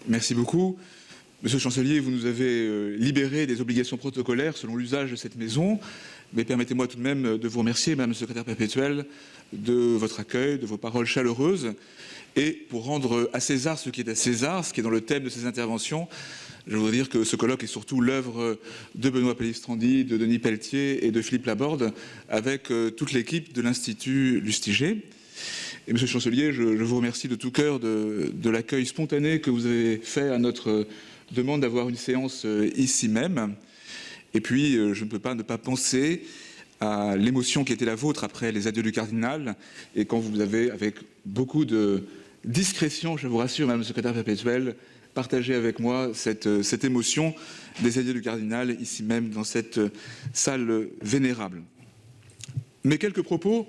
Merci beaucoup. Monsieur le chancelier, vous nous avez libéré des obligations protocolaires selon l'usage de cette maison, mais permettez-moi tout de même de vous remercier, Madame la secrétaire perpétuelle, de votre accueil, de vos paroles chaleureuses. Et pour rendre à César ce qui est à César, ce qui est dans le thème de ces interventions, je voudrais dire que ce colloque est surtout l'œuvre de Benoît Pellistrandi, de Denis Pelletier et de Philippe Laborde, avec toute l'équipe de l'Institut Lustiger. Et Monsieur le chancelier, je vous remercie de tout cœur de l'accueil spontané que vous avez fait à notre demande d'avoir une séance ici même. Et puis, je ne peux pas ne pas penser à l'émotion qui était la vôtre après les adieux du cardinal, et quand vous avez, avec beaucoup de discrétion, je vous rassure, Madame la secrétaire perpétuelle, partagé avec moi cette émotion des adieux du cardinal, ici même, dans cette salle vénérable. Mais quelques propos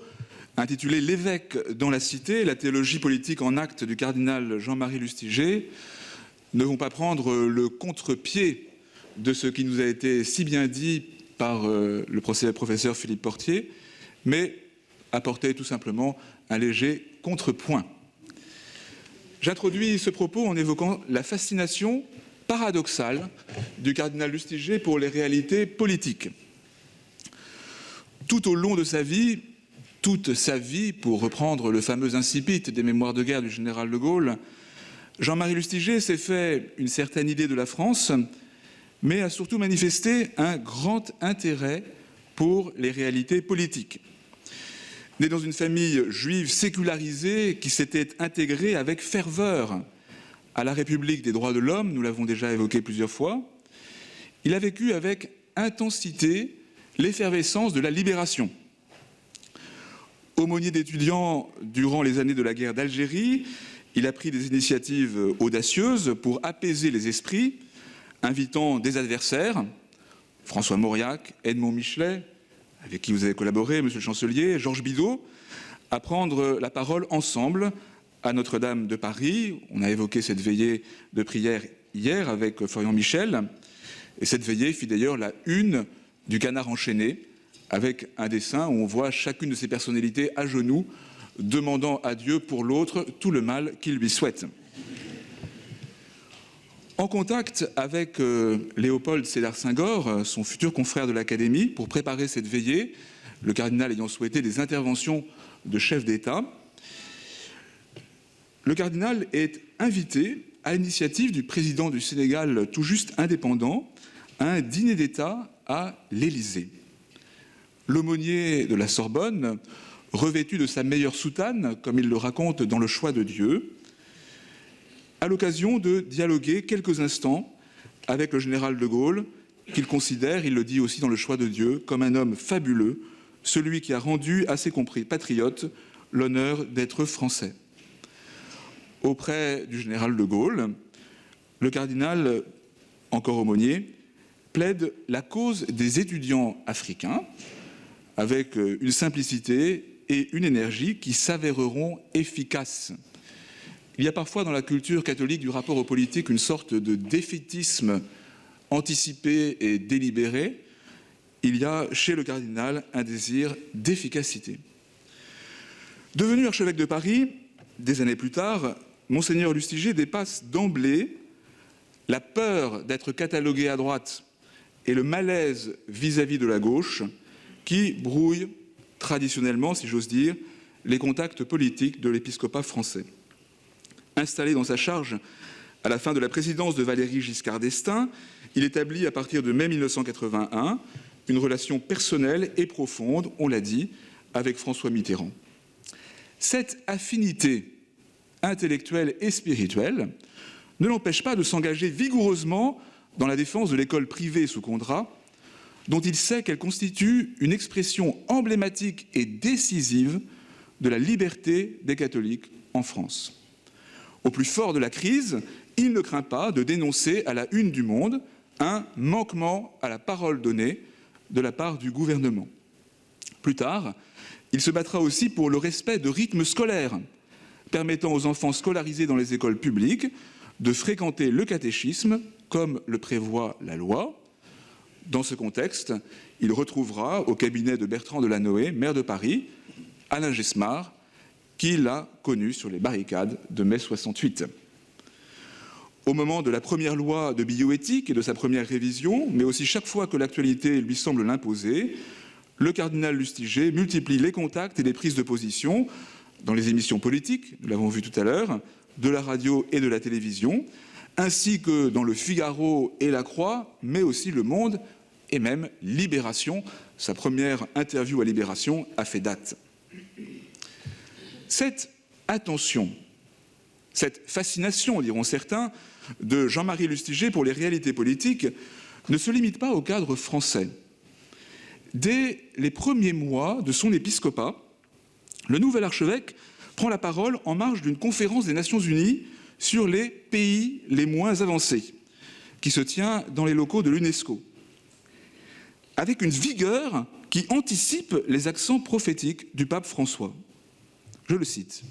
intitulés « L'évêque dans la cité, la théologie politique en actes du cardinal Jean-Marie Lustiger » ne vont pas prendre le contre-pied de ce qui nous a été si bien dit par le professeur Philippe Portier, mais apporter tout simplement un léger contrepoint. J'introduis ce propos en évoquant la fascination paradoxale du cardinal Lustiger pour les réalités politiques. Tout au long de sa vie, toute sa vie, pour reprendre le fameux incipit des mémoires de guerre du général de Gaulle, Jean-Marie Lustiger s'est fait une certaine idée de la France, mais a surtout manifesté un grand intérêt pour les réalités politiques. Né dans une famille juive sécularisée qui s'était intégrée avec ferveur à la République des droits de l'homme, nous l'avons déjà évoqué plusieurs fois, il a vécu avec intensité l'effervescence de la libération. Aumônier d'étudiants durant les années de la guerre d'Algérie, il a pris des initiatives audacieuses pour apaiser les esprits, invitant des adversaires, François Mauriac, Edmond Michelet, avec qui vous avez collaboré, Monsieur le chancelier, Georges Bidault, à prendre la parole ensemble à Notre-Dame de Paris. On a évoqué cette veillée de prière hier avec Florian Michel, et cette veillée fit d'ailleurs la une du Canard enchaîné, avec un dessin où on voit chacune de ces personnalités à genoux, demandant à Dieu pour l'autre tout le mal qu'il lui souhaite. En contact avec Léopold Sédar Senghor, son futur confrère de l'Académie, pour préparer cette veillée, le cardinal ayant souhaité des interventions de chefs d'État, le cardinal est invité à l'initiative du président du Sénégal tout juste indépendant à un dîner d'État à l'Élysée. L'aumônier de la Sorbonne, revêtu de sa meilleure soutane, comme il le raconte dans Le Choix de Dieu, à l'occasion de dialoguer quelques instants avec le général de Gaulle, qu'il considère, il le dit aussi dans Le Choix de Dieu, comme un homme fabuleux, celui qui a rendu à ses compatriotes l'honneur d'être français. Auprès du général de Gaulle, le cardinal, encore aumônier, plaide la cause des étudiants africains avec une simplicité et une énergie qui s'avéreront efficaces. Il y a parfois dans la culture catholique du rapport aux politiques une sorte de défaitisme anticipé et délibéré. Il y a chez le cardinal un désir d'efficacité. Devenu archevêque de Paris, des années plus tard, Monseigneur Lustiger dépasse d'emblée la peur d'être catalogué à droite et le malaise vis-à-vis de la gauche qui brouille traditionnellement, si j'ose dire, les contacts politiques de l'épiscopat français. Installé dans sa charge à la fin de la présidence de Valéry Giscard d'Estaing, il établit à partir de mai 1981 une relation personnelle et profonde, on l'a dit, avec François Mitterrand. Cette affinité intellectuelle et spirituelle ne l'empêche pas de s'engager vigoureusement dans la défense de l'école privée sous contrat, dont il sait qu'elle constitue une expression emblématique et décisive de la liberté des catholiques en France. Au plus fort de la crise, il ne craint pas de dénoncer à la une du Monde un manquement à la parole donnée de la part du gouvernement. Plus tard, il se battra aussi pour le respect de rythmes scolaires, permettant aux enfants scolarisés dans les écoles publiques de fréquenter le catéchisme comme le prévoit la loi. Dans ce contexte, il retrouvera au cabinet de Bertrand Delanoë, maire de Paris, Alain Gesmar, qui l'a connu sur les barricades de mai 68. au moment de la première loi de bioéthique et de sa première révision, mais aussi chaque fois que l'actualité lui semble l'imposer, le cardinal Lustiger multiplie les contacts et les prises de position dans les émissions politiques, nous l'avons vu tout à l'heure, de la radio et de la télévision, ainsi que dans le Figaro et la Croix, mais aussi Le Monde et même Libération. Sa première interview à Libération a fait date. Cette attention, cette fascination, diront certains, de Jean-Marie Lustiger pour les réalités politiques ne se limite pas au cadre français. Dès les premiers mois de son épiscopat, le nouvel archevêque prend la parole en marge d'une conférence des Nations Unies sur les pays les moins avancés, qui se tient dans les locaux de l'UNESCO, avec une vigueur qui anticipe les accents prophétiques du pape François. Je le cite.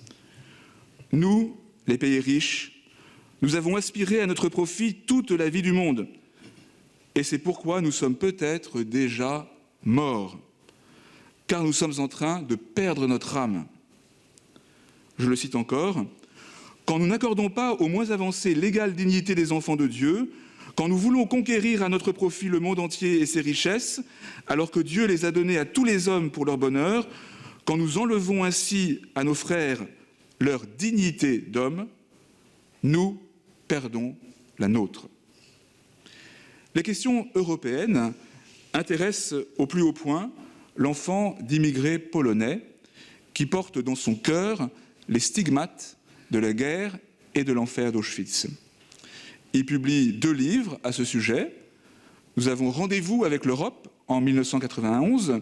« Nous, les pays riches, nous avons aspiré à notre profit toute la vie du monde, et c'est pourquoi nous sommes peut-être déjà morts, car nous sommes en train de perdre notre âme. » Je le cite encore. « Quand nous n'accordons pas aux moins avancés l'égale dignité des enfants de Dieu, quand nous voulons conquérir à notre profit le monde entier et ses richesses, alors que Dieu les a donnés à tous les hommes pour leur bonheur, quand nous enlevons ainsi à nos frères leur dignité d'homme, nous perdons la nôtre. » Les questions européennes intéressent au plus haut point l'enfant d'immigrés polonais qui porte dans son cœur les stigmates de la guerre et de l'enfer d'Auschwitz. Il publie 2 livres à ce sujet. Nous avons Rendez-vous avec l'Europe en 1991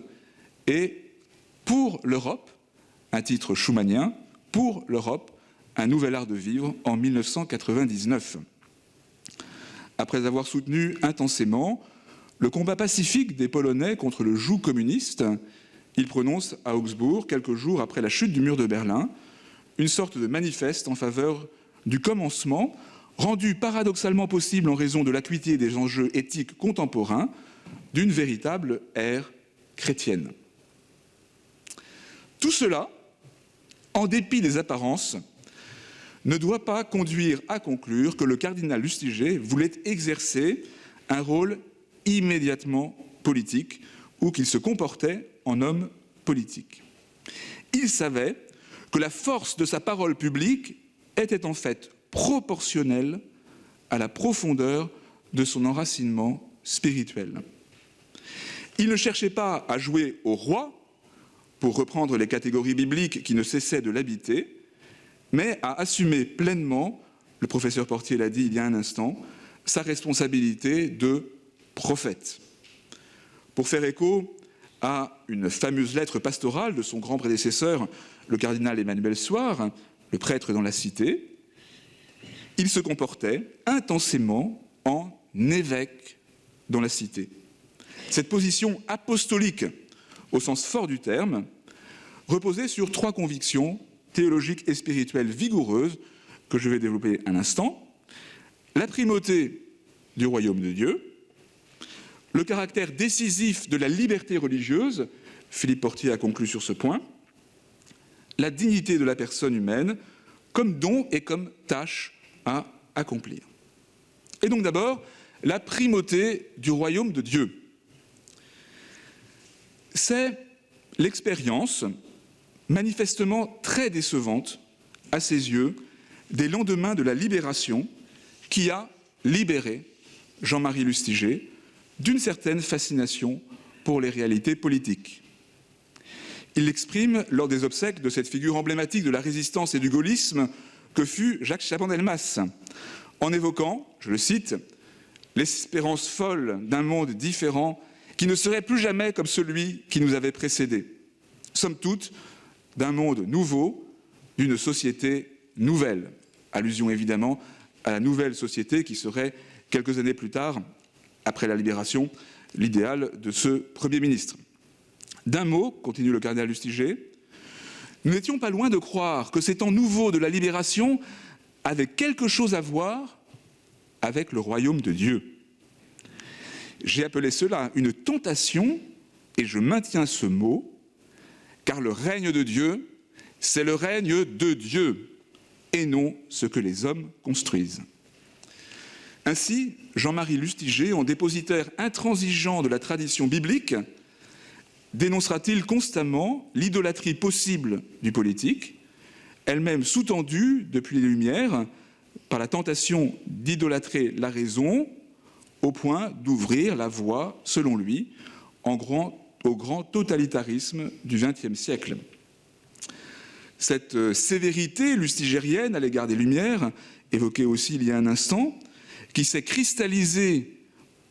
et Pour l'Europe, un titre schumannien, Pour l'Europe, un nouvel art de vivre en 1999. Après avoir soutenu intensément le combat pacifique des Polonais contre le joug communiste, il prononce à Augsbourg, quelques jours après la chute du mur de Berlin, une sorte de manifeste en faveur du commencement, rendu paradoxalement possible en raison de l'acuité des enjeux éthiques contemporains, d'une véritable ère chrétienne. Tout cela, en dépit des apparences, ne doit pas conduire à conclure que le cardinal Lustiger voulait exercer un rôle immédiatement politique ou qu'il se comportait en homme politique. Il savait que la force de sa parole publique était en fait proportionnelle à la profondeur de son enracinement spirituel. Il ne cherchait pas à jouer au roi, pour reprendre les catégories bibliques qui ne cessaient de l'habiter, mais à assumer pleinement, le professeur Portier l'a dit il y a un instant, sa responsabilité de prophète. Pour faire écho à une fameuse lettre pastorale de son grand prédécesseur, le cardinal Emmanuel Soire, le prêtre dans la cité, il se comportait intensément en évêque dans la cité. Cette position apostolique, au sens fort du terme, reposait sur 3 convictions théologiques et spirituelles vigoureuses que je vais développer un instant. La primauté du royaume de Dieu, le caractère décisif de la liberté religieuse, Philippe Portier a conclu sur ce point, la dignité de la personne humaine comme don et comme tâche à accomplir. Et donc d'abord, la primauté du royaume de Dieu. C'est l'expérience manifestement très décevante, à ses yeux, des lendemains de la libération qui a libéré Jean-Marie Lustiger d'une certaine fascination pour les réalités politiques. Il l'exprime lors des obsèques de cette figure emblématique de la résistance et du gaullisme que fut Jacques Chaban-Delmas, en évoquant, je le cite, « l'espérance folle d'un monde différent qui ne serait plus jamais comme celui qui nous avait précédés. Somme toute, d'un monde nouveau, d'une société nouvelle. » Allusion évidemment à la nouvelle société qui serait, quelques années plus tard, après la libération, l'idéal de ce Premier ministre. D'un mot, continue le cardinal Lustiger, nous n'étions pas loin de croire que ces temps nouveaux de la libération avaient quelque chose à voir avec le royaume de Dieu. J'ai appelé cela une tentation, et je maintiens ce mot, car le règne de Dieu, c'est le règne de Dieu, et non ce que les hommes construisent. Ainsi, Jean-Marie Lustiger, en dépositaire intransigeant de la tradition biblique, dénoncera-t-il constamment l'idolâtrie possible du politique, elle-même sous-tendue depuis les Lumières par la tentation d'idolâtrer la raison, au point d'ouvrir la voie, selon lui, au grand totalitarisme du XXe siècle. Cette sévérité lustigérienne à l'égard des Lumières, évoquée aussi il y a un instant, qui s'est cristallisée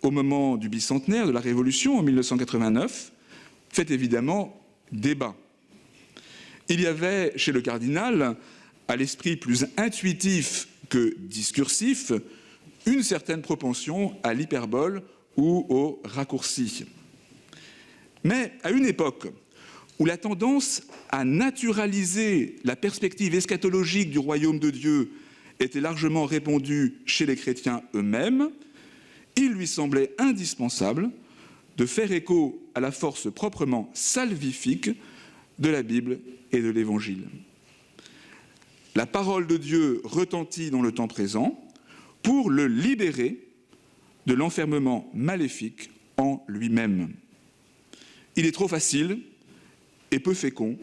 au moment du bicentenaire de la Révolution en 1989, fait évidemment débat. Il y avait chez le cardinal, à l'esprit plus intuitif que discursif, une certaine propension à l'hyperbole ou au raccourci. Mais à une époque où la tendance à naturaliser la perspective eschatologique du royaume de Dieu était largement répandue chez les chrétiens eux-mêmes, il lui semblait indispensable de faire écho à la force proprement salvifique de la Bible et de l'Évangile. La parole de Dieu retentit dans le temps présent pour le libérer de l'enfermement maléfique en lui-même. Il est trop facile et peu fécond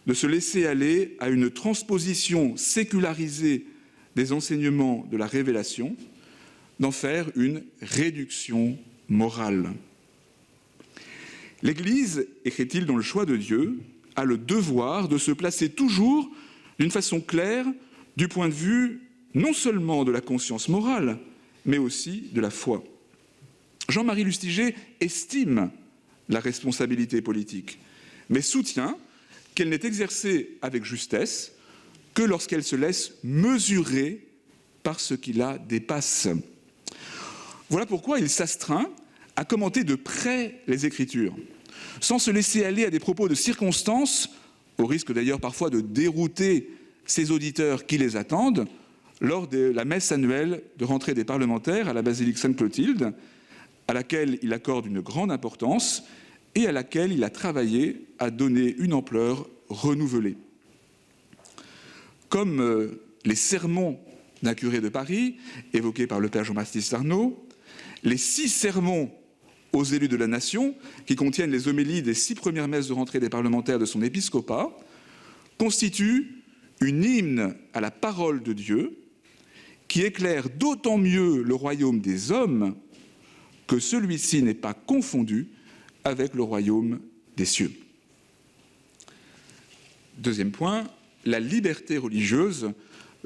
de se laisser aller à une transposition sécularisée des enseignements de la révélation, d'en faire une réduction morale. L'Église, écrit-il dans le choix de Dieu, a le devoir de se placer toujours d'une façon claire du point de vue non seulement de la conscience morale, mais aussi de la foi. Jean-Marie Lustiger estime la responsabilité politique, mais soutient qu'elle n'est exercée avec justesse que lorsqu'elle se laisse mesurer par ce qui la dépasse. Voilà pourquoi il s'astreint à commenter de près les Écritures, sans se laisser aller à des propos de circonstance, au risque d'ailleurs parfois de dérouter ses auditeurs qui les attendent, lors de la messe annuelle de rentrée des parlementaires à la basilique Sainte-Clotilde, à laquelle il accorde une grande importance et à laquelle il a travaillé à donner une ampleur renouvelée. Comme les sermons d'un curé de Paris, évoqués par le père Jean-Baptiste Arnaud, les 6 sermons aux élus de la nation, qui contiennent les homélies des 6 premières messes de rentrée des parlementaires de son épiscopat, constituent une hymne à la parole de Dieu qui éclaire d'autant mieux le royaume des hommes que celui-ci n'est pas confondu avec le royaume des cieux. Deuxième point, la liberté religieuse,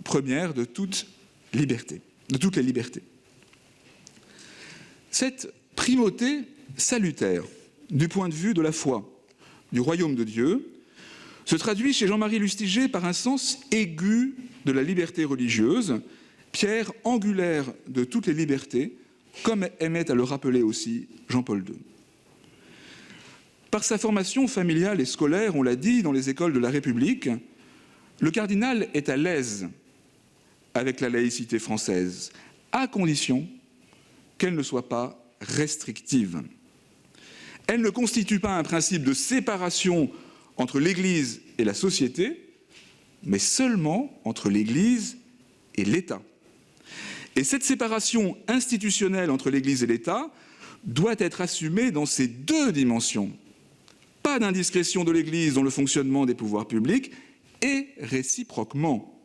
première de toute liberté, de toutes les libertés. Cette primauté salutaire du point de vue de la foi, du royaume de Dieu, se traduit chez Jean-Marie Lustiger par un sens aigu de la liberté religieuse, pierre angulaire de toutes les libertés, comme aimait à le rappeler aussi Jean-Paul II. Par sa formation familiale et scolaire, on l'a dit, dans les écoles de la République, le cardinal est à l'aise avec la laïcité française, à condition qu'elle ne soit pas restrictive. Elle ne constitue pas un principe de séparation entre l'Église et la société, mais seulement entre l'Église et l'État. Et cette séparation institutionnelle entre l'Église et l'État doit être assumée dans ces 2 dimensions. Pas d'indiscrétion de l'Église dans le fonctionnement des pouvoirs publics et réciproquement.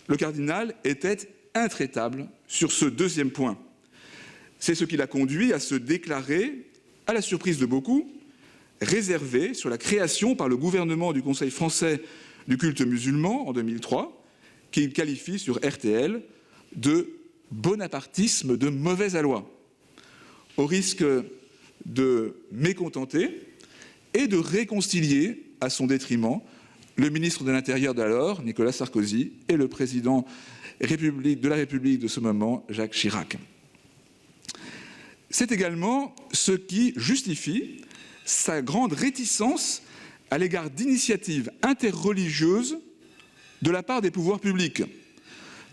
Le cardinal était intraitable sur ce 2e point. C'est ce qui l'a conduit à se déclarer, à la surprise de beaucoup, réservé sur la création par le gouvernement du Conseil français du culte musulman en 2003, qu'il qualifie sur RTL de bonapartisme de mauvaise aloi, au risque de mécontenter et de réconcilier à son détriment le ministre de l'Intérieur d'alors, Nicolas Sarkozy, et le président de la République de ce moment, Jacques Chirac. C'est également ce qui justifie sa grande réticence à l'égard d'initiatives interreligieuses de la part des pouvoirs publics,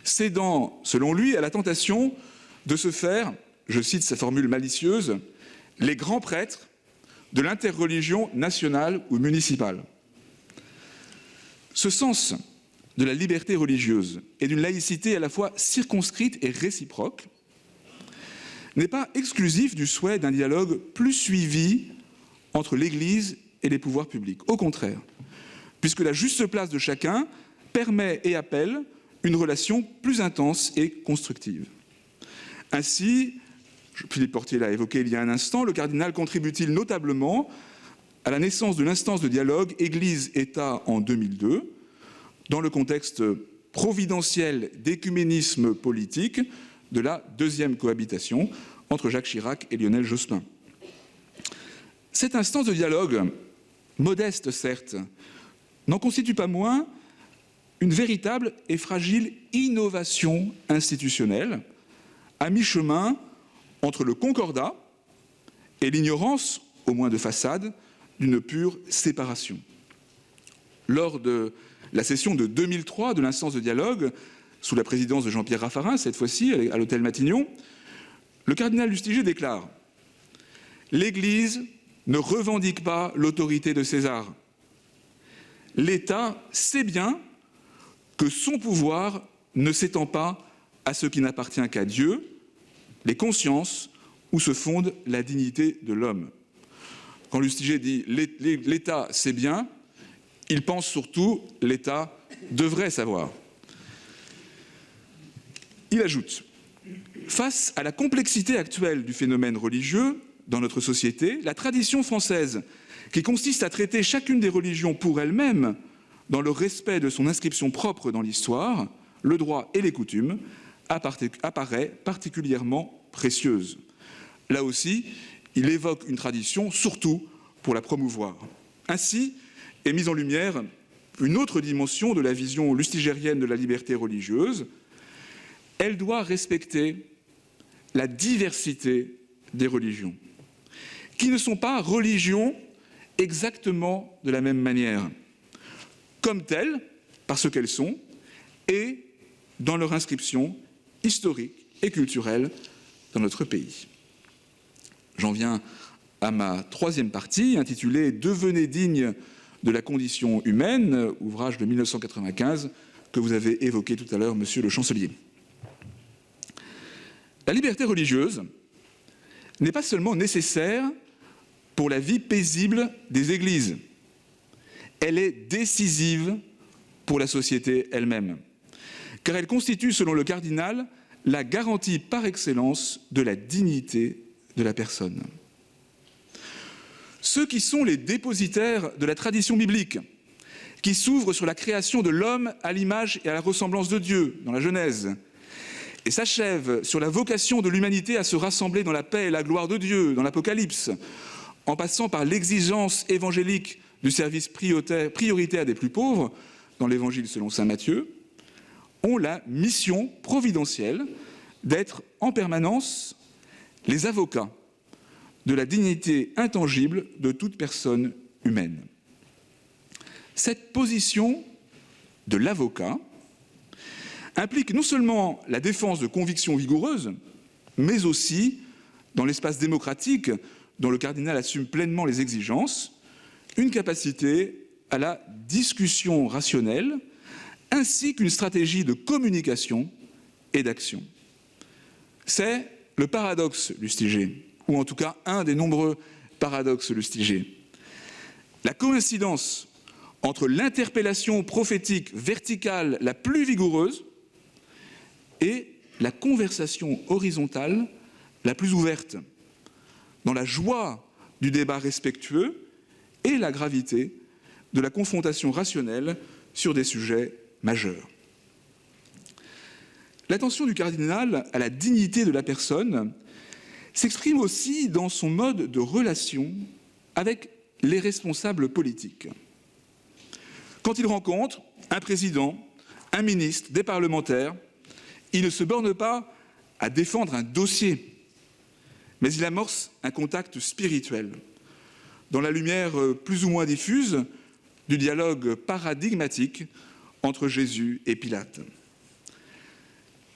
cédant, selon lui, à la tentation de se faire, je cite sa formule malicieuse, les grands prêtres de l'interreligion nationale ou municipale. Ce sens de la liberté religieuse et d'une laïcité à la fois circonscrite et réciproque n'est pas exclusif du souhait d'un dialogue plus suivi entre l'Église et les pouvoirs publics. Au contraire, puisque la juste place de chacun permet et appelle une relation plus intense et constructive. Ainsi, Philippe Portier l'a évoqué il y a un instant, le cardinal contribue-t-il notablement à la naissance de l'instance de dialogue Église-État en 2002, dans le contexte providentiel d'écuménisme politique de la deuxième cohabitation entre Jacques Chirac et Lionel Jospin. Cette instance de dialogue, modeste certes, n'en constitue pas moins une véritable et fragile innovation institutionnelle, à mi-chemin entre le concordat et l'ignorance, au moins de façade, d'une pure séparation. Lors de la session de 2003 de l'instance de dialogue, sous la présidence de Jean-Pierre Raffarin, cette fois-ci à l'hôtel Matignon, le cardinal Lustiger déclare « L'Église ne revendique pas l'autorité de César. L'État sait bien que son pouvoir ne s'étend pas à ce qui n'appartient qu'à Dieu, les consciences où se fonde la dignité de l'homme. » Quand Lustiger dit « l'État sait bien », il pense surtout « l'État devrait savoir ». Il ajoute « Face à la complexité actuelle du phénomène religieux dans notre société, la tradition française, qui consiste à traiter chacune des religions pour elle-même, dans le respect de son inscription propre dans l'histoire, le droit et les coutumes, apparaît particulièrement précieuse. » Là aussi, il évoque une tradition, surtout pour la promouvoir. Ainsi est mise en lumière une autre dimension de la vision lustigérienne de la liberté religieuse. Elle doit respecter la diversité des religions, qui ne sont pas religions exactement de la même manière, comme telles, parce qu'elles sont, et dans leur inscription historique et culturelle dans notre pays. J'en viens à ma troisième partie, intitulée « Devenez digne de la condition humaine », ouvrage de 1995 que vous avez évoqué tout à l'heure, monsieur le chancelier. La liberté religieuse n'est pas seulement nécessaire pour la vie paisible des églises, elle est décisive pour la société elle-même, car elle constitue, selon le cardinal, la garantie par excellence de la dignité de la personne. Ceux qui sont les dépositaires de la tradition biblique, qui s'ouvrent sur la création de l'homme à l'image et à la ressemblance de Dieu dans la Genèse, et s'achèvent sur la vocation de l'humanité à se rassembler dans la paix et la gloire de Dieu dans l'Apocalypse, en passant par l'exigence évangélique du service prioritaire des plus pauvres dans l'Évangile selon saint Matthieu, ont la mission providentielle d'être en permanence les avocats de la dignité intangible de toute personne humaine. Cette position de l'avocat implique non seulement la défense de convictions vigoureuses, mais aussi, dans l'espace démocratique dont le cardinal assume pleinement les exigences, une capacité à la discussion rationnelle, ainsi qu'une stratégie de communication et d'action. C'est le paradoxe Lustiger, ou en tout cas un des nombreux paradoxes Lustiger. La coïncidence entre l'interpellation prophétique verticale la plus vigoureuse et la conversation horizontale la plus ouverte, dans la joie du débat respectueux et la gravité de la confrontation rationnelle sur des sujets majeurs. L'attention du cardinal à la dignité de la personne s'exprime aussi dans son mode de relation avec les responsables politiques. Quand il rencontre un président, un ministre, des parlementaires, il ne se borne pas à défendre un dossier, mais il amorce un contact spirituel, dans la lumière plus ou moins diffuse du dialogue paradigmatique entre Jésus et Pilate.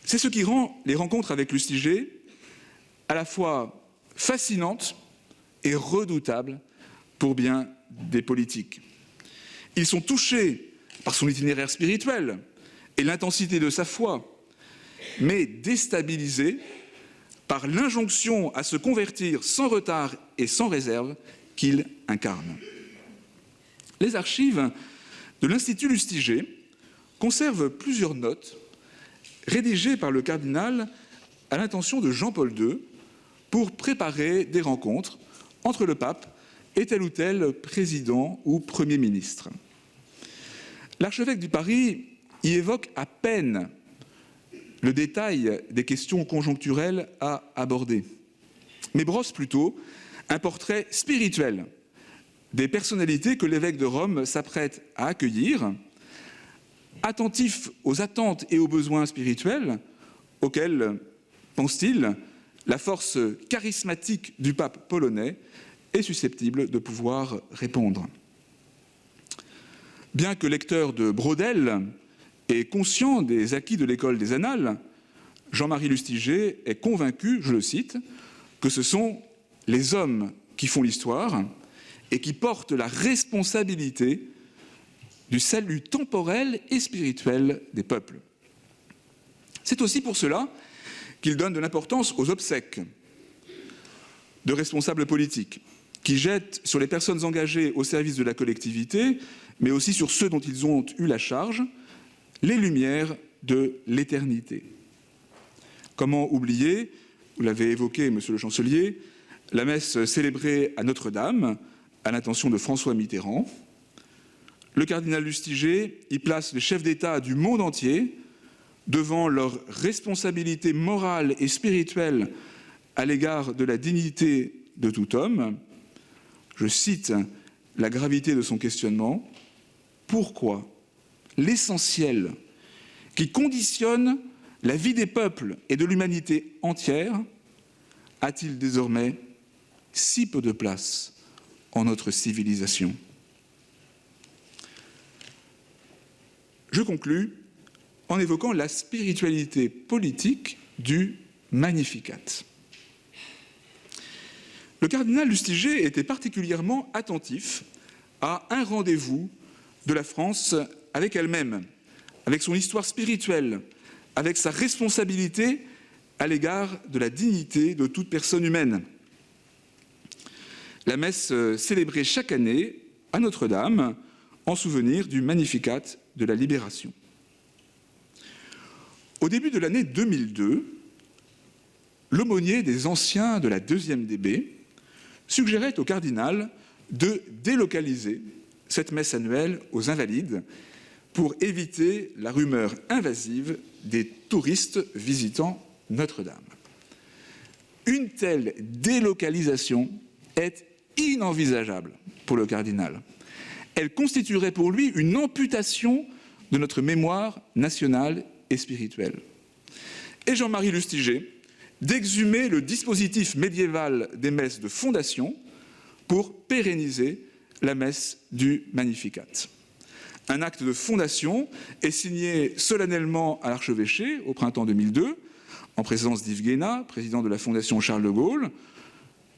C'est ce qui rend les rencontres avec Lustiger à la fois fascinantes et redoutables pour bien des politiques. Ils sont touchés par son itinéraire spirituel et l'intensité de sa foi, mais déstabilisé par l'injonction à se convertir sans retard et sans réserve qu'il incarne. Les archives de l'Institut Lustiger conservent plusieurs notes rédigées par le cardinal à l'intention de Jean-Paul II pour préparer des rencontres entre le pape et tel ou tel président ou Premier ministre. L'archevêque du Paris y évoque à peine le détail des questions conjoncturelles à aborder, mais brosse plutôt un portrait spirituel des personnalités que l'évêque de Rome s'apprête à accueillir, attentif aux attentes et aux besoins spirituels auxquels, pense-t-il, la force charismatique du pape polonais est susceptible de pouvoir répondre. Bien que lecteur de Braudel et conscient des acquis de l'école des Annales, Jean-Marie Lustiger est convaincu, je le cite, que ce sont les hommes qui font l'histoire et qui portent la responsabilité du salut temporel et spirituel des peuples. C'est aussi pour cela qu'il donne de l'importance aux obsèques de responsables politiques, qui jettent sur les personnes engagées au service de la collectivité, mais aussi sur ceux dont ils ont eu la charge, les lumières de l'éternité. Comment oublier, vous l'avez évoqué, monsieur le chancelier, la messe célébrée à Notre-Dame, à l'intention de François Mitterrand. Le cardinal Lustiger y place les chefs d'État du monde entier devant leur responsabilité morale et spirituelle à l'égard de la dignité de tout homme. Je cite la gravité de son questionnement. Pourquoi l'essentiel qui conditionne la vie des peuples et de l'humanité entière a-t-il désormais si peu de place en notre civilisation? Je conclus en évoquant la spiritualité politique du Magnificat. Le cardinal Lustiger était particulièrement attentif à un rendez-vous de la France avec elle-même, avec son histoire spirituelle, avec sa responsabilité à l'égard de la dignité de toute personne humaine. La messe célébrée chaque année à Notre-Dame en souvenir du Magnificat de la Libération. Au début de l'année 2002, l'aumônier des anciens de la 2e DB suggérait au cardinal de délocaliser cette messe annuelle aux Invalides pour éviter la rumeur invasive des touristes visitant Notre-Dame. Une telle délocalisation est inenvisageable pour le cardinal. Elle constituerait pour lui une amputation de notre mémoire nationale et spirituelle. Et Jean-Marie Lustiger d'exhumer le dispositif médiéval des messes de fondation pour pérenniser la messe du Magnificat. Un acte de fondation est signé solennellement à l'archevêché au printemps 2002, en présence d'Yves Guéna, président de la Fondation Charles de Gaulle,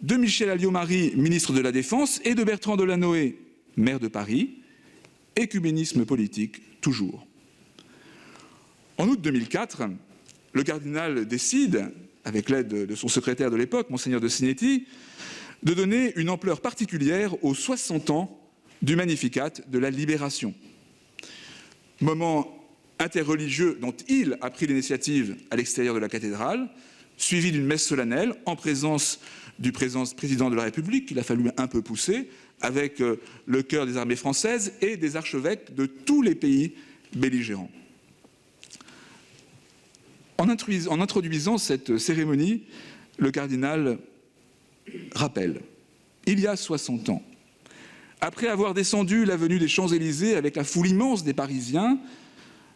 de Michel Alliot-Marie, ministre de la Défense, et de Bertrand Delanoë, maire de Paris, écuménisme politique toujours. En août 2004, le cardinal décide, avec l'aide de son secrétaire de l'époque, Monseigneur de Sinetti, de donner une ampleur particulière aux 60 ans du Magnificat de la Libération. Moment interreligieux dont il a pris l'initiative à l'extérieur de la cathédrale, suivi d'une messe solennelle en présence du président de la République, qu'il a fallu un peu pousser, avec le chœur des armées françaises et des archevêques de tous les pays belligérants. En introduisant cette cérémonie, le cardinal rappelle, il y a 60 ans, après avoir descendu l'avenue des Champs-Élysées avec la foule immense des Parisiens,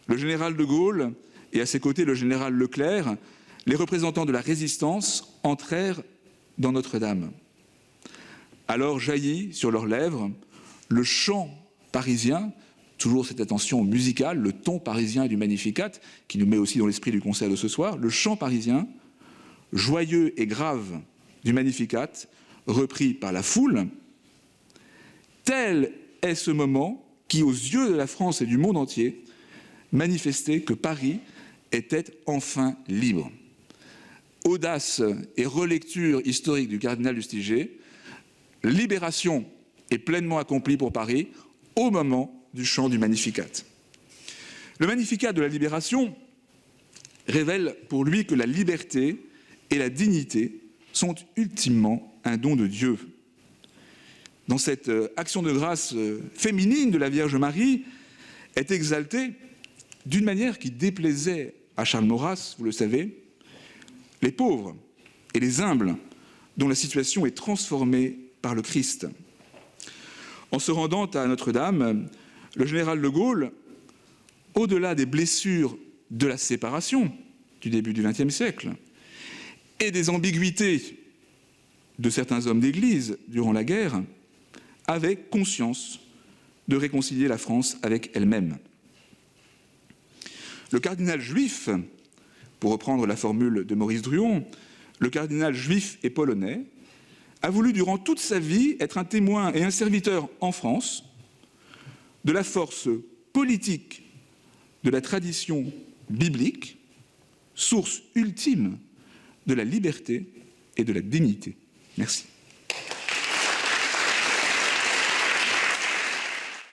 le général de Gaulle et à ses côtés le général Leclerc, les représentants de la résistance entrèrent dans Notre-Dame. Alors jaillit sur leurs lèvres le chant parisien, toujours cette attention musicale, le ton parisien du Magnificat, qui nous met aussi dans l'esprit du concert de ce soir, le chant parisien, joyeux et grave du Magnificat, repris par la foule. Tel est ce moment qui, aux yeux de la France et du monde entier, manifestait que Paris était enfin libre. Audace et relecture historique du cardinal Lustiger, libération est pleinement accomplie pour Paris au moment du chant du Magnificat. Le Magnificat de la Libération révèle pour lui que la liberté et la dignité sont ultimement un don de Dieu. Dans cette action de grâce féminine de la Vierge Marie est exaltée, d'une manière qui déplaisait à Charles Maurras, vous le savez, les pauvres et les humbles dont la situation est transformée par le Christ. En se rendant à Notre-Dame, le général de Gaulle, au-delà des blessures de la séparation du début du XXe siècle et des ambiguïtés de certains hommes d'Église durant la guerre, avait conscience de réconcilier la France avec elle-même. Le cardinal juif, pour reprendre la formule de Maurice Druon, le cardinal juif et polonais, a voulu durant toute sa vie être un témoin et un serviteur en France de la force politique de la tradition biblique, source ultime de la liberté et de la dignité. Merci.